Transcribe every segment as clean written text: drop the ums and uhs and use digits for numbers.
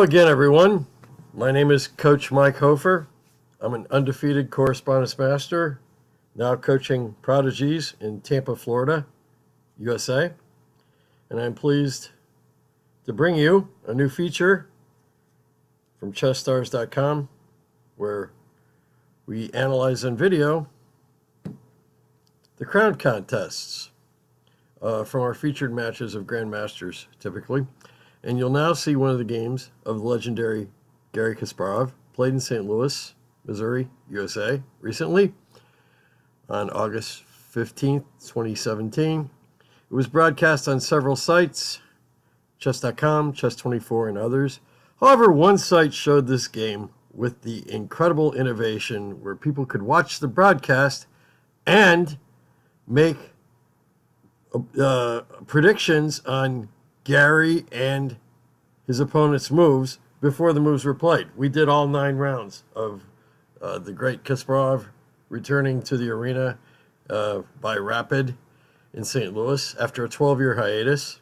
again, everyone. My name is Coach Mike Hofer. I'm an undefeated correspondence master, now coaching prodigies in Tampa, Florida, USA. And I'm pleased to bring you a new feature from ChessStars.com where we analyze in video the crown contests from our featured matches of Grandmasters, typically. And you'll now see one of the games of the legendary Garry Kasparov, played in St. Louis, Missouri, USA, recently on August 15th, 2017. It was broadcast on several sites, chess.com, chess24, and others. However, one site showed this game with the incredible innovation where people could watch the broadcast and make predictions on Garry and his opponent's moves before the moves were played. We did all 9 rounds of the great Kasparov returning to the arena by Rapid in St. Louis after a 12-year hiatus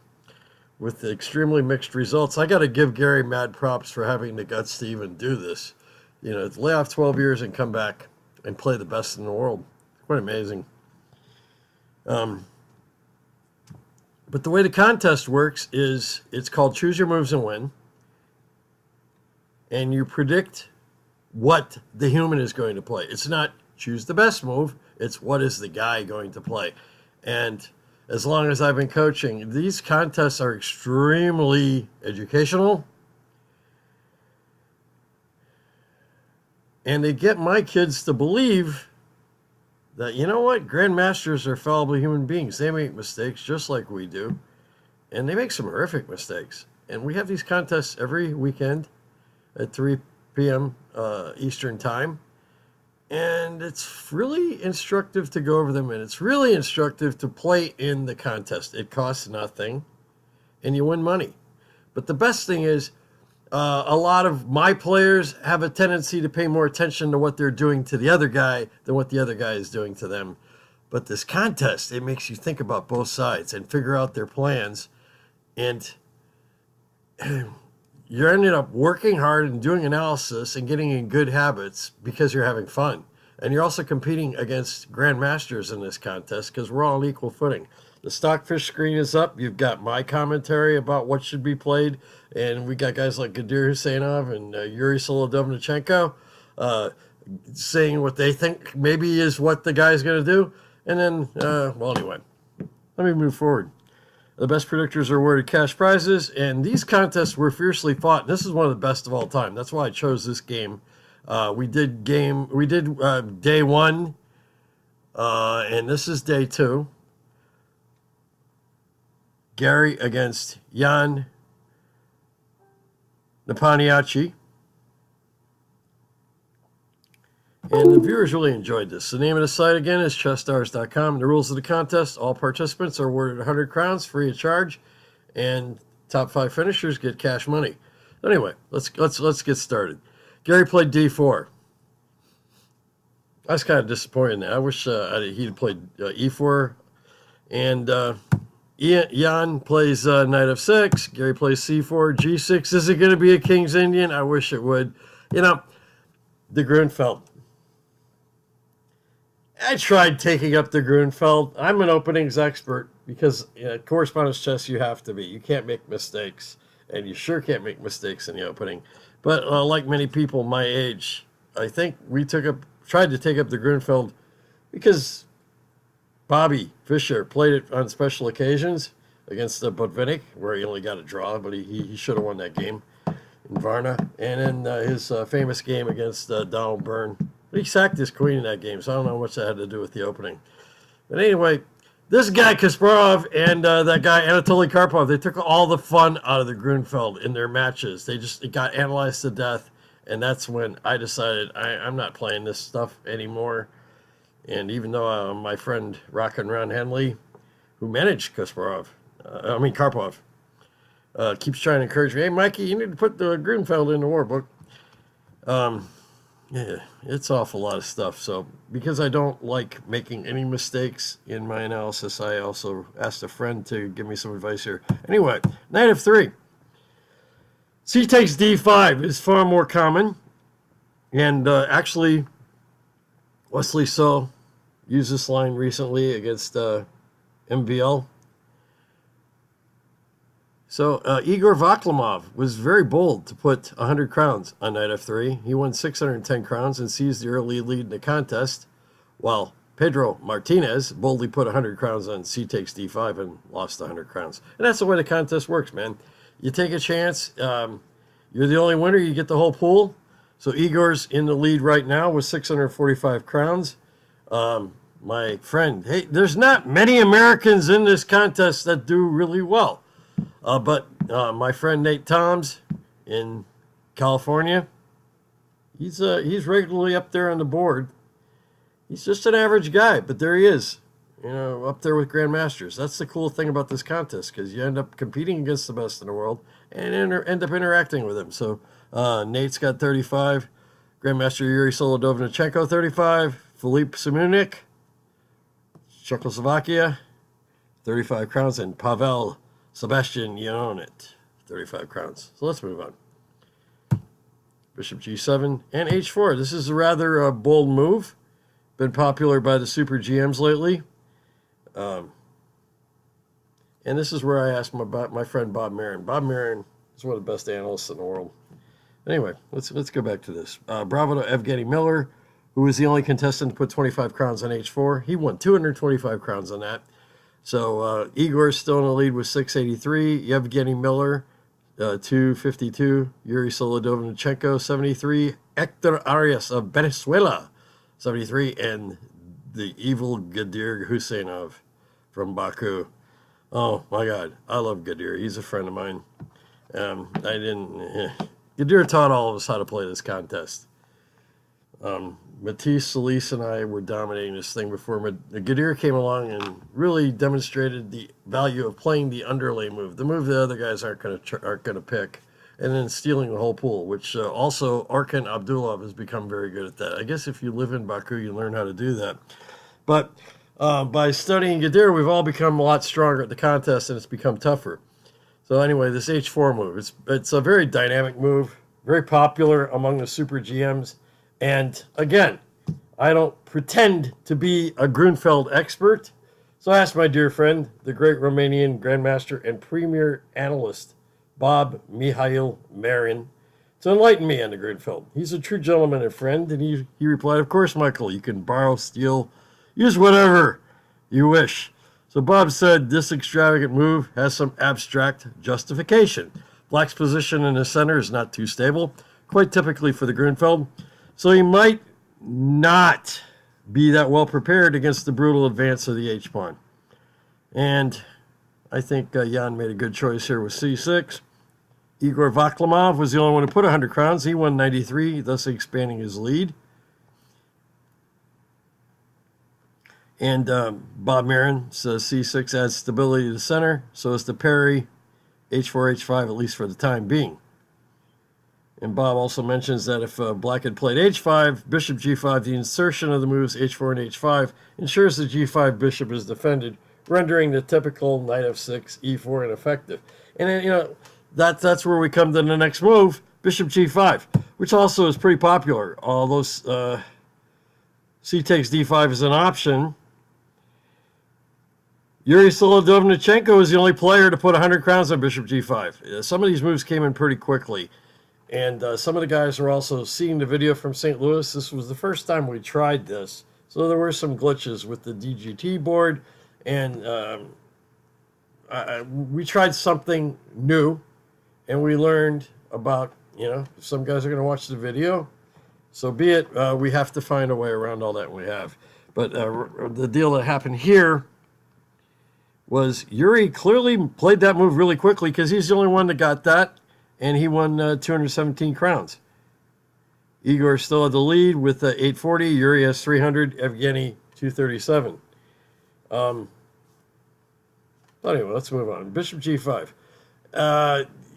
with extremely mixed results. I got to give Garry mad props for having the guts to even do this. You know, lay off 12 years and come back and play the best in the world. Quite amazing. But the way the contest works is it's called Choose Your Moves and Win. And you predict what the human is going to play. It's not choose the best move. It's what is the guy going to play. And as long as I've been coaching, these contests are extremely educational. And they get my kids to believe that, you know what, Grandmasters are fallible human beings. They make mistakes just like we do. And they make some horrific mistakes. And we have these contests every weekend at 3 p.m. Eastern Time. And it's really instructive to go over them. And it's really instructive to play in the contest. It costs nothing. And you win money. But the best thing is, a lot of my players have a tendency to pay more attention to what they're doing to the other guy than what the other guy is doing to them. But this contest, it makes you think about both sides and figure out their plans. And you're ending up working hard and doing analysis and getting in good habits because you're having fun. And you're also competing against Grandmasters in this contest because we're all on equal footing. The Stockfish screen is up. You've got my commentary about what should be played. And we got guys like Gadir Husseinov and Yuri Solodovnichenko saying what they think maybe is what the guy's going to do. And then, well, anyway, let me move forward. The best predictors are awarded cash prizes. And these contests were fiercely fought. This is one of the best of all time. That's why I chose this game. We did day 1. And this is day 2. Garry against Jan Nepomniachtchi. And the viewers really enjoyed this. The name of the site again is ChessStars.com. The rules of the contest: all participants are awarded 100 crowns free of charge, and top 5 finishers get cash money. Anyway, let's get started. Garry played D4. I was kind of disappointed in that. I wish he'd played E4, and Jan plays knight f6. Garry plays c4, g6. Is it going to be a King's Indian? I wish it would. You know, the Grunfeld. I tried taking up the Grunfeld. I'm an openings expert because correspondence chess you have to be. You can't make mistakes, and you sure can't make mistakes in the opening. But like many people my age, I think we tried to take up the Grunfeld because Bobby Fischer played it on special occasions against Botvinnik, where he only got a draw, but he should have won that game in Varna. And in his famous game against Donald Byrne, he sacked his queen in that game, so I don't know how much that had to do with the opening. But anyway, this guy Kasparov and that guy Anatoly Karpov, they took all the fun out of the Grunfeld in their matches. It got analyzed to death, and that's when I decided I'm not playing this stuff anymore. And even though my friend Rock and Ron Henley, who managed Karpov, keeps trying to encourage me, hey, Mikey, you need to put the Grunfeld in the war book. Yeah, it's awful lot of stuff. So because I don't like making any mistakes in my analysis, I also asked a friend to give me some advice here. Anyway, knight f3. C takes d5 is far more common, and actually, Wesley So used this line recently against MVL. So Igor Vaklimov was very bold to put 100 crowns on knight f3. He won 610 crowns and seized the early lead in the contest, while Pedro Martinez boldly put 100 crowns on c takes d5 and lost 100 crowns. And that's the way the contest works, man. You take a chance. You're the only winner. You get the whole pool. So Igor's in the lead right now with 645 crowns. My friend, hey, there's not many Americans in this contest that do really well. But my friend Nate Toms in California, he's regularly up there on the board. He's just an average guy, but there he is, up there with Grandmasters. That's the cool thing about this contest, because you end up competing against the best in the world and end up interacting with them. So Nate's got 35, Grandmaster Yuri Solodovnichenko 35, Filip Simunik, Czechoslovakia, 35 crowns, and Pavel Sebastian Janonit, 35 crowns. So let's move on. Bishop g7 and h4. This is a rather bold move. Been popular by the super GMs lately. And this is where I asked my friend Bob Marin. Bob Marin is one of the best analysts in the world. Anyway, let's go back to this. Bravo to Evgeny Miller, who was the only contestant to put 25 crowns on h4. He won 225 crowns on that. So Igor's still in the lead with 683. Yevgeny Miller, 252. Yuri Solodovnichenko, 73. Hector Arias of Venezuela, 73. And the evil Gadir Husseinov from Baku. Oh, my God. I love Gadir. He's a friend of mine. Gadir taught all of us how to play this contest. Matisse, Solis, and I were dominating this thing before Gadir came along and really demonstrated the value of playing the underlay move, the move the other guys aren't going to pick, and then stealing the whole pool, which also Arkan Abdulov has become very good at that. I guess if you live in Baku, you learn how to do that. But by studying Gadir, we've all become a lot stronger at the contest, and it's become tougher. So anyway, this h4 move, it's a very dynamic move, very popular among the super GMs. And again, I don't pretend to be a Grunfeld expert, so I asked my dear friend, the great Romanian Grandmaster and premier analyst, Bob Mihail Marin, to enlighten me on the Grunfeld. He's a true gentleman and friend, and he replied, of course, Michael, you can borrow, steal, use whatever you wish. So Bob said this extravagant move has some abstract justification. Black's position in the center is not too stable, quite typically for the Grunfeld. So he might not be that well prepared against the brutal advance of the h-pawn. And I think Jan made a good choice here with c6. Igor Vaklimov was the only one who put 100 crowns. He won 93, thus expanding his lead. And Bob Marin says c6 adds stability to the center, so as to parry h4, h5, at least for the time being. And Bob also mentions that if Black had played h5, bishop g5, the insertion of the moves h4 and h5 ensures the g5 bishop is defended, rendering the typical knight f6, e4 ineffective. And then, that's where we come to the next move, bishop g5, which also is pretty popular. Although c takes d5 is an option, Yuri Solodovnichenko is the only player to put 100 crowns on bishop g5. Some of these moves came in pretty quickly. And some of the guys are also seeing the video from St. Louis. This was the first time we tried this. So there were some glitches with the DGT board. And we tried something new. And we learned about, some guys are going to watch the video. So be it. We have to find a way around all that, and we have. But the deal that happened here was Yuri clearly played that move really quickly because he's the only one that got that. And he won 217 crowns. Igor still had the lead with 840. Yuri has 300. Evgeny 237. Anyway, let's move on. Bishop g5.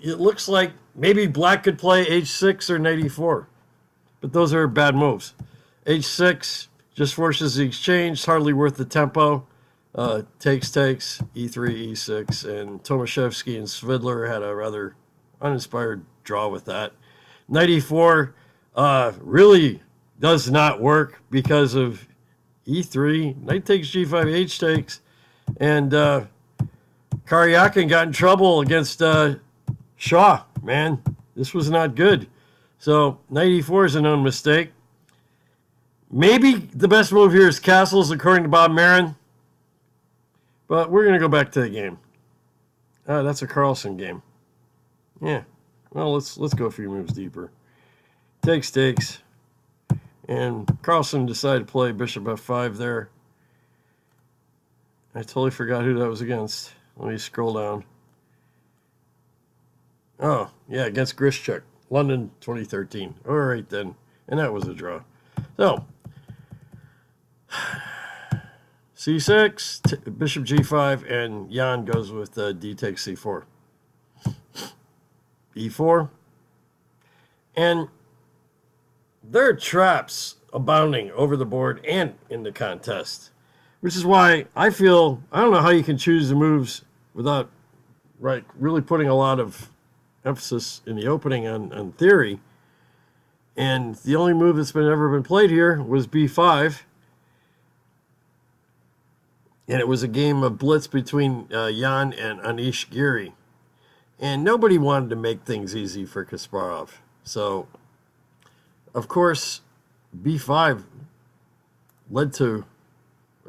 It looks like maybe Black could play h6 or knight e4. But those are bad moves. h6 just forces the exchange. It's hardly worth the tempo. Takes, e3, e6. And Tomaszewski and Svidler had a rather uninspired draw with that. Knight e4 really does not work because of e3. Knight takes g5, h takes. And Karyakin got in trouble against Shaw. Man, this was not good. So knight e4 is a known mistake. Maybe the best move here is castles, according to Bob Marin. But we're going to go back to the game. That's a Carlsen game. Yeah. Well, let's go a few moves deeper. Takes. And Carlsen decided to play bishop f5 there. I totally forgot who that was against. Let me scroll down. Oh, yeah, against Grischuk. London 2013. All right, then. And that was a draw. So, c6, bishop g5, and Jan goes with d takes c4. e4. And there are traps abounding over the board and in the contest, which is why I feel, I don't know how you can choose the moves without really putting a lot of emphasis in the opening on theory. And the only move that's ever been played here was b5. And it was a game of blitz between Jan and Anish Giri. And nobody wanted to make things easy for Kasparov. So, of course, b5 led to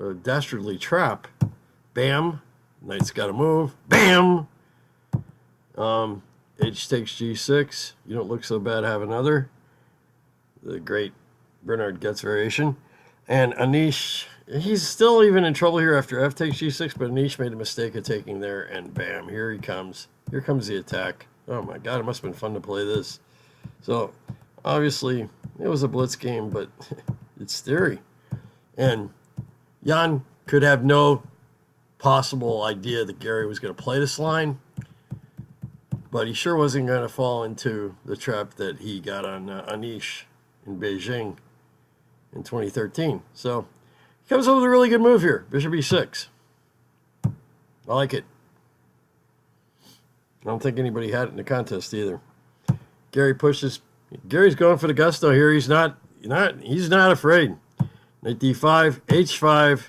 a dastardly trap. Bam. Knight's got to move. Bam. H takes g6. You don't look so bad, have another. The great Bernard Goetz variation. And Anish, he's still even in trouble here after f takes g6, but Anish made a mistake of taking there, and bam, here he comes. Here comes the attack. Oh my god, it must have been fun to play this. So, obviously, it was a blitz game, but it's theory. And Jan could have no possible idea that Gary was going to play this line, but he sure wasn't going to fall into the trap that he got on Anish in Beijing in 2013. So he comes up with a really good move here. Bishop e6. I like it. I don't think anybody had it in the contest either. Gary pushes. Gary's going for the gusto here. He's not afraid. Knight d5, h5,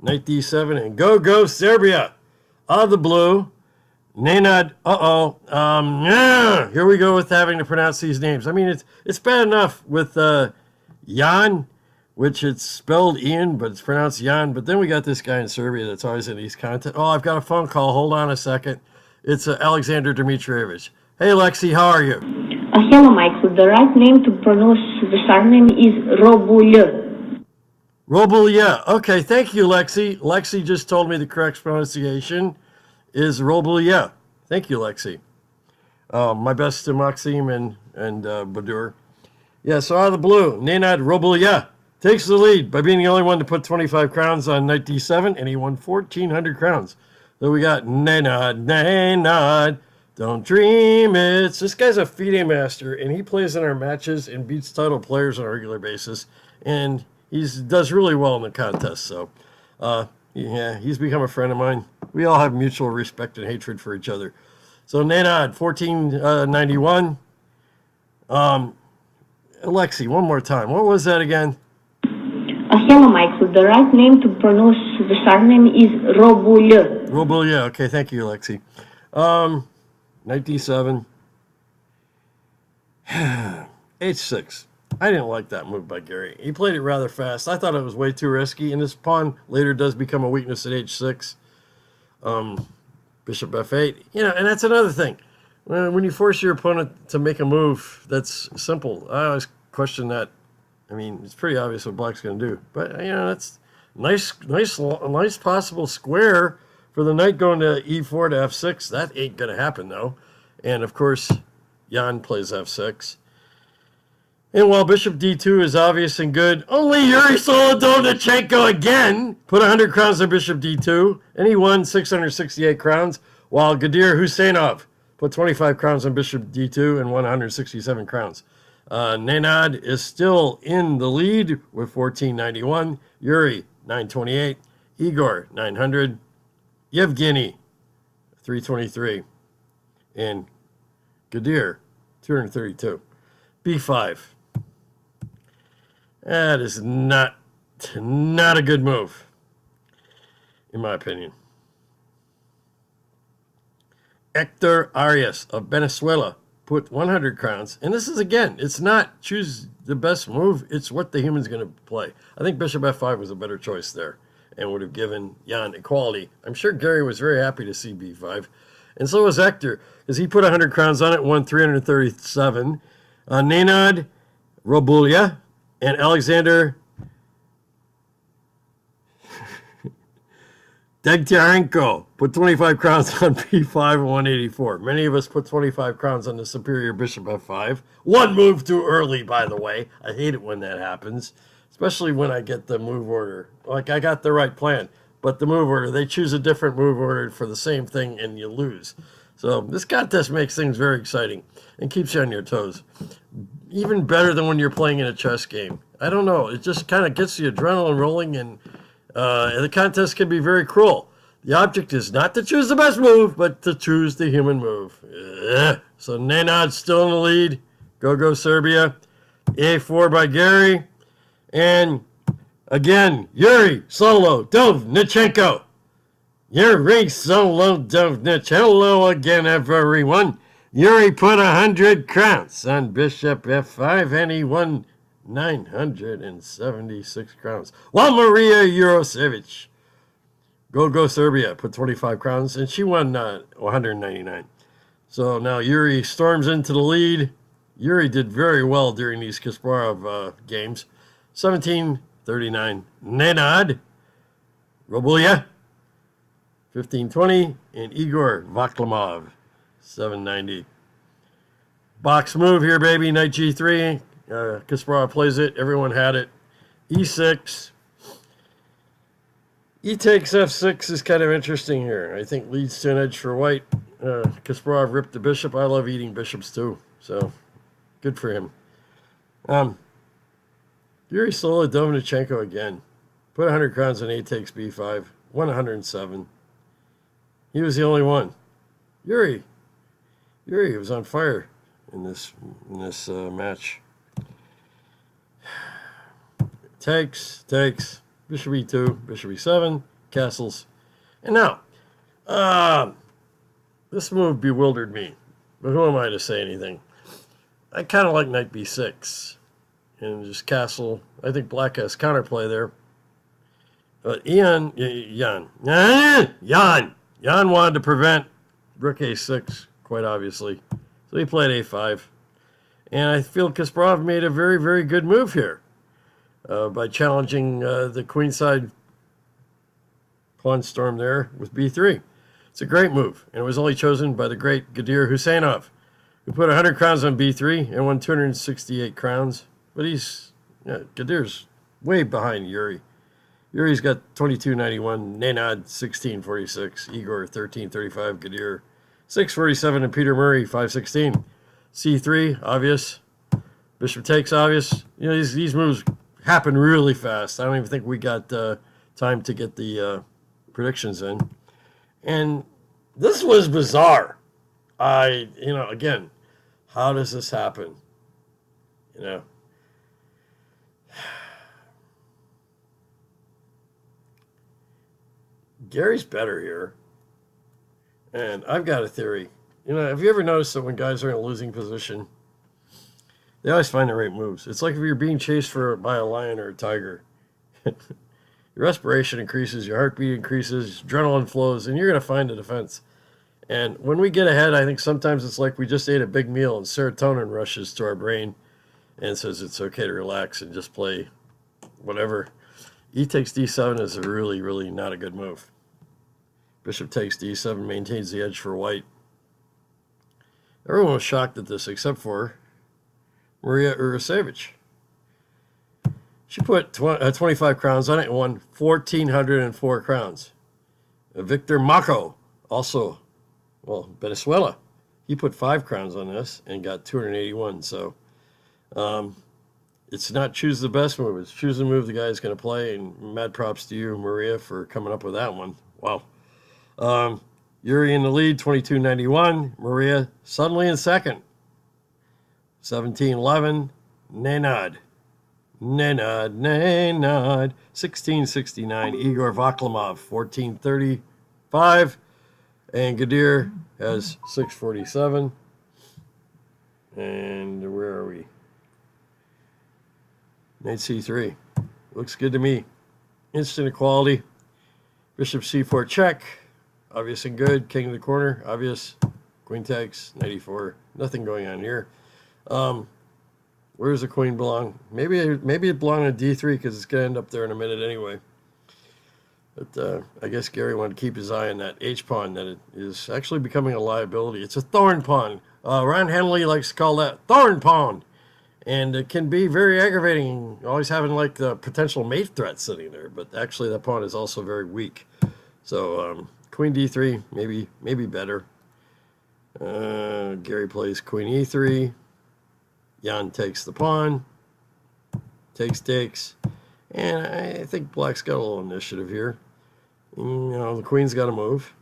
knight d7, and go Serbia. Out of the blue. Nenad, yeah, here we go with having to pronounce these names. I mean, it's bad enough with Jan, which it's spelled Ian, but it's pronounced Jan. But then we got this guy in Serbia that's always in these content. Oh, I've got a phone call. Hold on a second. It's Alexander Dmitrievich. Hey, Lexi, how are you? Hello, Michael. The right name to pronounce the surname is Robulya. Robulya. Okay, thank you, Lexi. Lexi just told me the correct pronunciation is Robulya. Thank you, Lexi. My best to Maxim and Badur. Yeah, so out of the blue, Nenad Robulya takes the lead by being the only one to put 25 crowns on knight d7, and he won 1,400 crowns. So we got Nenad, don't dream it. This guy's a FIDE master, and he plays in our matches and beats title players on a regular basis, and he does really well in the contest. So, yeah, he's become a friend of mine. We all have mutual respect and hatred for each other. So Nenad, 1491. Alexi, one more time. What was that again? Hello, Michael. The right name to pronounce the surname is Robulya. Robulya. Okay, thank you, Alexi. Knight d7. h6. I didn't like that move by Gary. He played it rather fast. I thought it was way too risky, and this pawn later does become a weakness at h6. Bishop f8. You know, and that's another thing. When you force your opponent to make a move that's simple, I always question that. I mean, it's pretty obvious what Black's going to do. But, you know, that's nice possible square for the knight going to e4 to f6. That ain't going to happen, though. And, of course, Jan plays f6. And while bishop d2 is obvious and good, only Yuri Solodovnichenko again put 100 crowns on bishop d2, and he won 668 crowns, while Gadir Husseinov put 25 crowns on bishop d2 and won 167 crowns. Nenad is still in the lead with 1491, Yuri 928, Igor 900, Yevgeny 323, and Gadir, 232. B5. That is not a good move, in my opinion. Hector Arias of Venezuela put 100 crowns. And this is, again, it's not choose the best move. It's what the human's going to play. I think bishop f5 was a better choice there and would have given Jan equality. I'm sure Gary was very happy to see b5. And so was Hector, because he put 100 crowns on it, won 337. Nenad Robulia and Alexander Degtyarenko put 25 crowns on b5 and 184. Many of us put 25 crowns on the superior bishop f5. One move too early, by the way. I hate it when that happens, especially when I get the move order. Like, I got the right plan, but the move order, they choose a different move order for the same thing and you lose. So this contest makes things very exciting and keeps you on your toes. Even better than when you're playing in a chess game. I don't know. It just kind of gets the adrenaline rolling, and the contest can be very cruel. The object is not to choose the best move, but to choose the human move. So Nenad's still in the lead. Go Serbia. A4 by Gary. And again, Yuri Solodovnichenko. Yuri Solodovnichenko. Hello again, everyone. Yuri put 100 crowns on bishop f5, and he won 976 crowns. While Maria Jurosevich, Go Serbia, put 25 crowns, and she won 199. So now Yuri storms into the lead. Yuri did very well during these Kasparov games. 1739. Nenad Robulia, 1520, and Igor Vaklamov, 790. Box move here, baby. Knight g3. Kasparov plays it. Everyone had it. e6. E takes f6 is kind of interesting here. I think leads to an edge for white. Kasparov ripped the bishop. I love eating bishops too, so good for him. Yuri Solodovnichenko again. Put 100 crowns on a takes b5. Won 107. He was the only one. Yuri was on fire in this match. Takes, bishop e2, bishop e7, castles. And now, this move bewildered me, but who am I to say anything? I kind of like knight b6 and just castle. I think black has counterplay there. But Jan wanted to prevent rook a6, quite obviously. So he played a5. And I feel Kasparov made a very, very good move here by challenging the queenside pawn storm there with b3. It's a great move, and it was only chosen by the great Gadir Husseinov, who put 100 crowns on b3 and won 268 crowns. But Gadir's way behind Yuri. Yuri's got 2291, Nenad 1646, Igor 1335, Gadir 647, and Peter Murray 516. c3, obvious. Bishop takes, obvious. You know, these moves happen really fast. I don't even think we got time to get the predictions in. And this was bizarre. Again, how does this happen? Gary's better here. And I've got a theory. Have you ever noticed that when guys are in a losing position, they always find the right moves? It's like if you're being chased by a lion or a tiger. Your respiration increases, your heartbeat increases, adrenaline flows, and you're going to find a defense. And when we get ahead, I think sometimes it's like we just ate a big meal and serotonin rushes to our brain and says it's okay to relax and just play whatever. E takes d7 is a really, really not a good move. Bishop takes d7, maintains the edge for white. Everyone was shocked at this except for Maria Urasevich. She put 25 crowns on it and won 1,404 crowns. Victor Mako, also, Venezuela, he put 5 crowns on this and got 281. So it's not choose the best move. It's choose the move the guy's going to play. And mad props to you, Maria, for coming up with that one. Wow. Yuri in the lead, 22.91. Maria suddenly in second, 17.11. Nenad, 16.69. Igor Vaklimov, 14.35. And Gadir has 6.47. And where are we? Knight c3. Looks good to me. Instant equality. Bishop c4 check. Obvious and good. King in the corner. Obvious. Queen takes. Knight e4. Nothing going on here. Where does the queen belong? Maybe it belonged on d3 because it's going to end up there in a minute anyway. But I guess Gary wanted to keep his eye on that h-pawn that it is actually becoming a liability. It's a thorn pawn. Ron Henley likes to call that thorn pawn. And it can be very aggravating, always having like the potential mate threat sitting there. But actually that pawn is also very weak. So queen d3, maybe better. Gary plays queen e3. Jan takes the pawn. Takes. And I think black's got a little initiative here. The queen's got to move.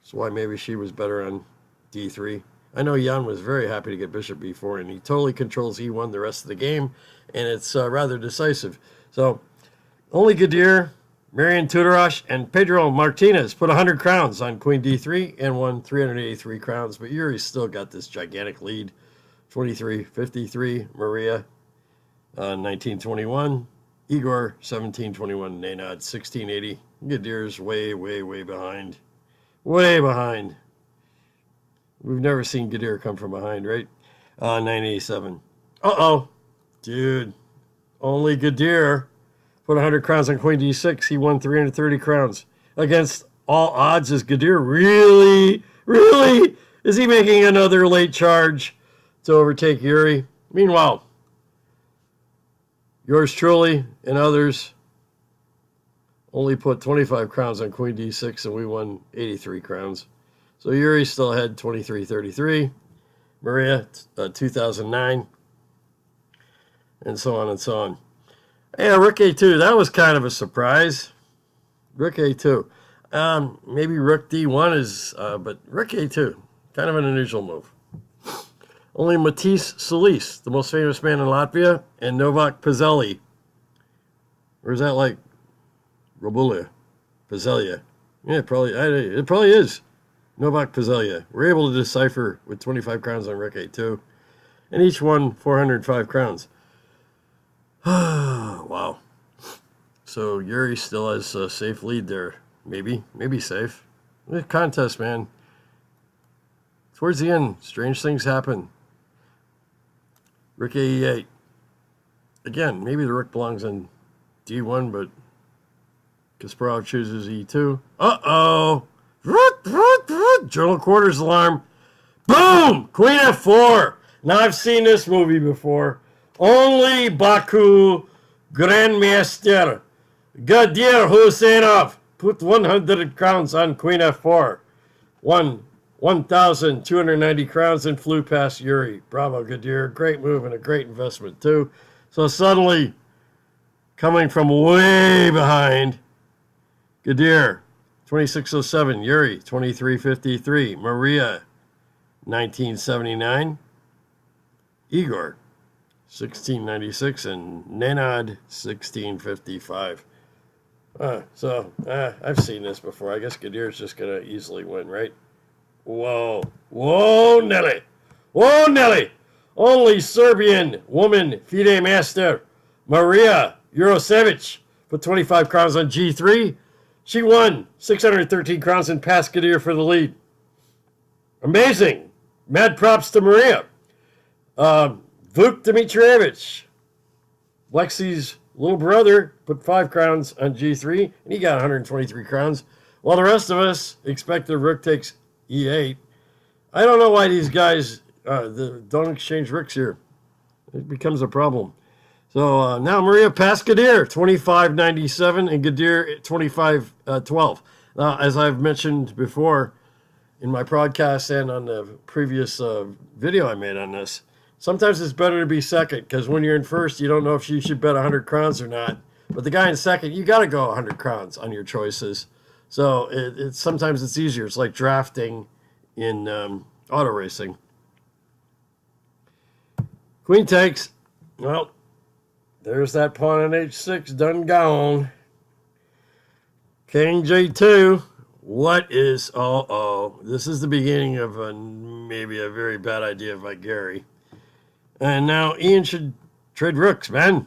That's why maybe she was better on d3. I know Jan was very happy to get bishop b4, and he totally controls e1 the rest of the game, and it's rather decisive. So only Gadir, Marian Tudorache, and Pedro Martinez put 100 crowns on queen d3 and won 383 crowns, but Yuri's still got this gigantic lead, 23-53. Maria, 19-21. Igor, 17-21. Nenad, 16-80. Gadir's way behind. Way behind. We've never seen Gadir come from behind, right? 987. Uh-oh. Dude. Only Gadir put 100 crowns on queen d6. He won 330 crowns. Against all odds, is Gadir really? Is he making another late charge to overtake Yuri? Meanwhile, yours truly and others only put 25 crowns on queen d6, and we won 83 crowns. So Yuri still ahead, 23-33. Maria, 2009. And so on and so on. Yeah, rook a2. That was kind of a surprise. Rook a2. Maybe rook d1 is, but rook a2. Kind of an unusual move. Only Matisse Solis, the most famous man in Latvia, and Novak Pezelli. Or is that like Robulia? Pezelia. Yeah, it probably is. Novak Pezelia. We're able to decipher with 25 crowns on rook a2. And each won 405 crowns. Wow. So Yuri still has a safe lead there. Maybe safe. The contest, man. Towards the end, strange things happen. Rook a8. Again, maybe the rook belongs on d1, but Kasparov chooses e2. Uh-oh! Journal quarters alarm. Boom! Queen f4. Now, I've seen this movie before. Only Baku Grandmaster Gadir Husseinov put 100 crowns on queen f4. Won 1,290 crowns and flew past Yuri. Bravo, Gadir. Great move and a great investment, too. So suddenly, coming from way behind, Gadir, 2607. Yuri, 2353. Maria, 1979. Igor, 1696. And Nenad, 1655. I've seen this before. I guess Gadir's just going to easily win, right? Whoa, Nelly. Whoa, Nelly. Only Serbian woman FIDE master, Maria Jurosevic, put 25 crowns on g3. She won 613 crowns and passed Gadir for the lead. Amazing. Mad props to Maria. Vuk Dmitrievich, Lexi's little brother, put 5 crowns on g3, and he got 123 crowns, while the rest of us expected rook takes e8. I don't know why these guys don't exchange rooks here. It becomes a problem. So now Maria passed Gadir, 25.97, and Gadir 25.12. Now, as I've mentioned before in my podcast and on the previous video I made on this, sometimes it's better to be second, because when you're in first, you don't know if you should bet 100 crowns or not. But the guy in second, you got to go 100 crowns on your choices. So sometimes it's easier. It's like drafting in auto racing. Queen takes. Well, there's that pawn on h6, done gone. King g2. What is... Uh-oh. This is the beginning of maybe a very bad idea by Gary. And now Ian should trade rooks, man.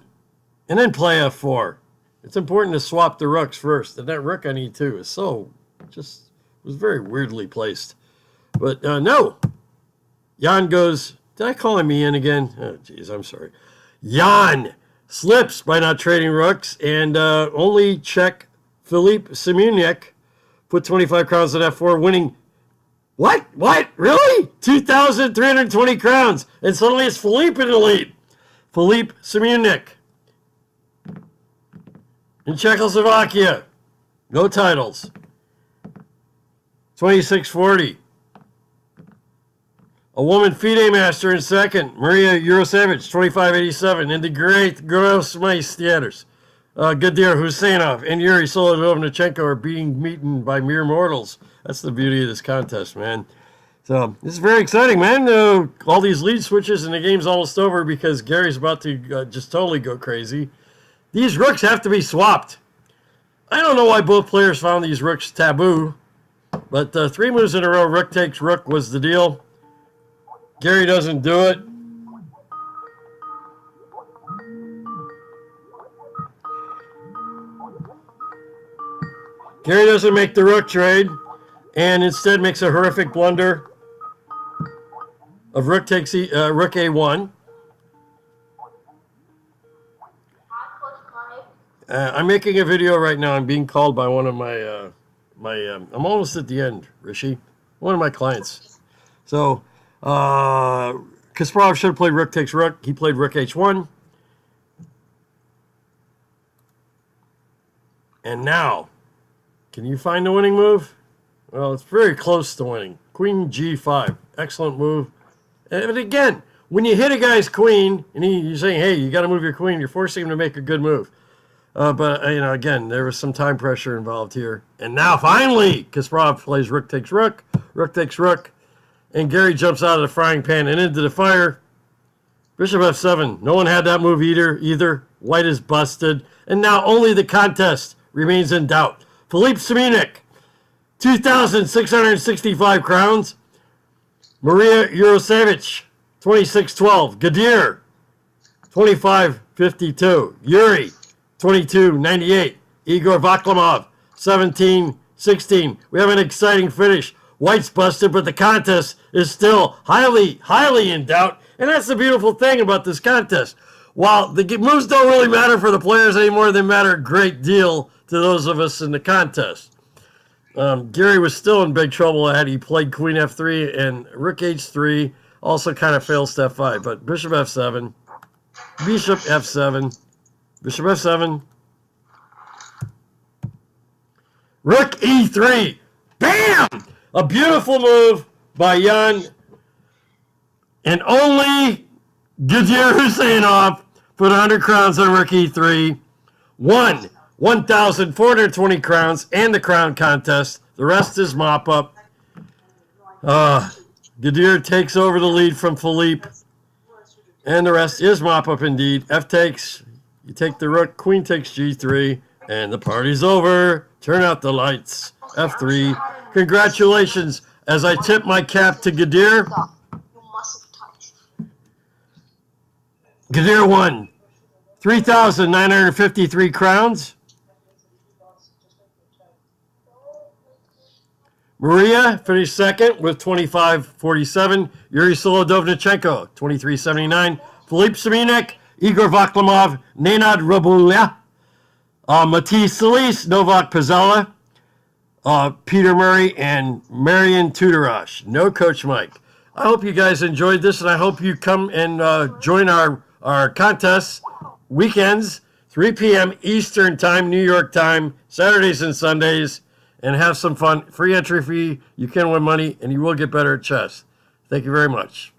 And then play f4. It's important to swap the rooks first. And that rook on e2 is was very weirdly placed. But no. Jan goes... Did I call him Ian again? Oh, geez, I'm sorry. Jan slips by not trading rooks, and only Czech Filip Simuniak put 25 crowns at f4, winning. What? Really? 2,320 crowns, and suddenly it's Filip in the lead. Filip Simuniak in Czechoslovakia. No titles. 2640. A woman FIDE master in second, Maria Jurosevich, 2587, in the great Grossmeisters. Gadir Husseinov and Yuri Solodovnichenko are being beaten by mere mortals. That's the beauty of this contest, man. So this is very exciting, man. All these lead switches and the game's almost over because Gary's about to just totally go crazy. These rooks have to be swapped. I don't know why both players found these rooks taboo, but 3 moves in a row, rook takes rook was the deal. Gary doesn't do it. Gary doesn't make the rook trade and instead makes a horrific blunder of rook takes rook a1. I'm making a video right now. I'm being called by one of my I'm almost at the end, Rishi. One of my clients. So Kasparov should have played rook takes rook. He played rook h1. And now, can you find the winning move? Well, it's very close to winning. Queen g5. Excellent move. But again, when you hit a guy's queen, and you're saying, hey, you got to move your queen, you're forcing him to make a good move. But, again, there was some time pressure involved here. And now, finally, Kasparov plays rook takes rook. Rook takes rook. And Gary jumps out of the frying pan and into the fire. Bishop f7. No one had that move either. White is busted. And now only the contest remains in doubt. Filip Simuniak, 2,665 crowns. Maria Jurosevich, 2612. Gadir, 2552. Yuri, 2298. Igor Vaklamov, 1716. We have an exciting finish. White's busted, but the contest is still highly in doubt. And that's the beautiful thing about this contest. While the moves don't really matter for the players anymore, they matter a great deal to those of us in the contest. Gary was still in big trouble had he played queen f3 and rook h3. Also kind of fails to f5, but bishop f7, bishop f7, bishop f7, rook e3. Bam! A beautiful move by Jan. And only Gadir Husseinov put 100 crowns on rook e3. Won 1,420 crowns and the crown contest. The rest is mop-up. Gadir takes over the lead from Filip. And the rest is mop-up indeed. F takes. You take the rook. Queen takes g3. And the party's over. Turn out the lights. F3. Congratulations as I tip my cap to Gadir. Gadir won 3,953 crowns. Maria finished second with 2547. Yuri Solodovnichenko, 2379. Filip Simuniak, Igor Vaklamov, Nenad Robulia, Matisse Solis, Novak Pazella, Peter Murray, and Marian Tudorash. No Coach Mike. I hope you guys enjoyed this, and I hope you come and join our contests weekends, 3 p.m. Eastern Time, New York time, Saturdays and Sundays, and have some fun. Free entry fee. You can win money, and you will get better at chess. Thank you very much.